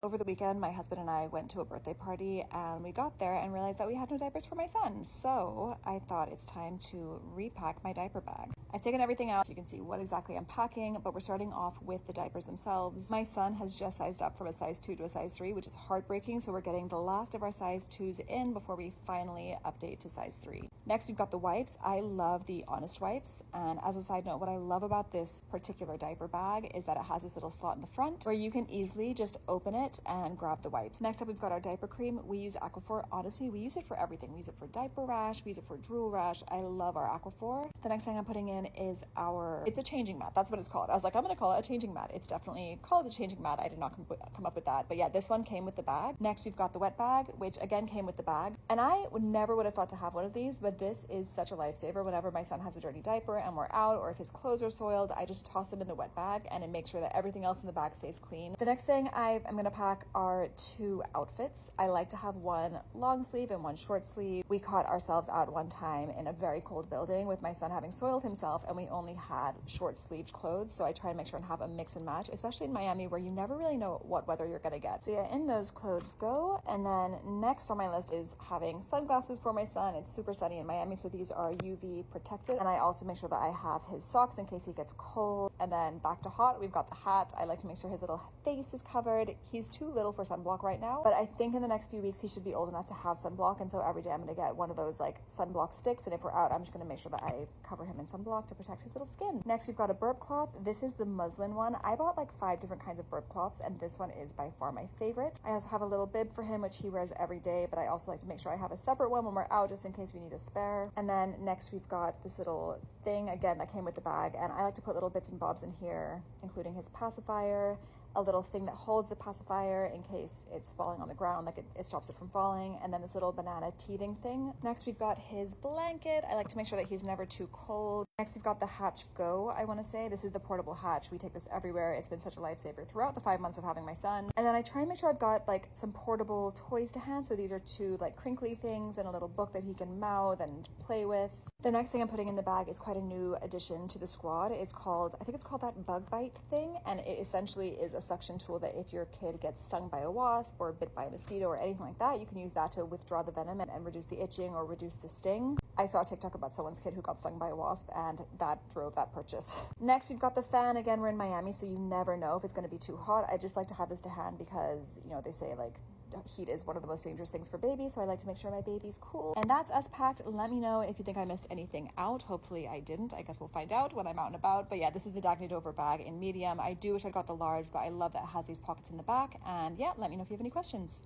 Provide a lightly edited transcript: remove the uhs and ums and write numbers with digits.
Over the weekend, my husband and I went to a birthday party and we got there and realized that we had no diapers for my son. So I thought it's time to repack my diaper bag. I've taken everything out so you can see what exactly I'm packing, but we're starting off with the diapers themselves. My son has just sized up from a size 2 to a size 3, which is heartbreaking. So we're getting the last of our size 2s in before we finally update to size 3. Next, we've got the wipes. I love the Honest wipes. And as a side note, what I love about this particular diaper bag is that it has this little slot in the front where you can easily just open it and grab the wipes. Next up, we've got our diaper cream. We use Aquaphor. Honestly, we use it for everything. We use it for diaper rash. We use it for drool rash. I love our Aquaphor. The next thing I'm putting in is it's a changing mat. That's what it's called. I was like, I'm going to call it a changing mat. It's definitely called a changing mat. I did not come up with that. But yeah, this one came with the bag. Next, we've got the wet bag, which again came with the bag. And I never would have thought to have one of these, but this is such a lifesaver. Whenever my son has a dirty diaper and we're out, or if his clothes are soiled, I just toss him in the wet bag and it makes sure that everything else in the bag stays clean. The next thing I'm going to pack are 2 outfits. I like to have one long sleeve and one short sleeve. We caught ourselves out one time in a very cold building with my son having soiled himself and we only had short sleeved clothes. So I try and make sure and have a mix and match, especially in Miami where you never really know what weather you're going to get. So yeah, in those clothes go. And then next on my list is having sunglasses for my son. It's super sunny in Miami, so these are UV protected. And I also make sure that I have his socks in case he gets cold. And then back to hot, we've got the hat. I like to make sure his little face is covered. He's too little for sunblock right now, but I think in the next few weeks he should be old enough to have sunblock. And so every day I'm going to get one of those like sunblock sticks. And if we're out, I'm just going to make sure that I cover him in sunblock to protect his little skin. Next, we've got a burp cloth. This is the muslin one. I bought like 5 different kinds of burp cloths and this one is by far my favorite. I also have a little bib for him, which he wears every day, but I also like to make sure I have a separate one when we're out just in case we need a spare. And then next we've got this little thing again that came with the bag, and I like to put little bits and bobs in here, including his pacifier, a little thing that holds the pacifier in case it's falling on the ground, like it stops it from falling, and then this little banana teething thing. Next, we've got his blanket. I like to make sure that he's never too cold. Next, we've got the Hatch Go, I want to say. This is the portable hatch. We take this everywhere. It's been such a lifesaver throughout the 5 months of having my son. And then I try and make sure I've got like some portable toys to hand. So these are 2 like crinkly things and a little book that he can mouth and play with. The next thing I'm putting in the bag is quite a new addition to the squad. I think it's called that bug bite thing. And it essentially is a suction tool that if your kid gets stung by a wasp or bit by a mosquito or anything like that, you can use that to withdraw the venom and reduce the itching or reduce the sting. I saw a TikTok about someone's kid who got stung by a wasp and that drove that purchase. Next, we've got the fan. Again, we're in Miami, so you never know if it's going to be too hot. I just like to have this to hand because, you know, they say like heat is one of the most dangerous things for babies, so I like to make sure my baby's cool. And that's us packed. Let me know if you think I missed anything out. Hopefully I didn't. I guess we'll find out when I'm out and about. But yeah, this is the dagnedover bag in medium. I do wish I got the large, but I love that it has these pockets in the back. And yeah, let me know if you have any questions.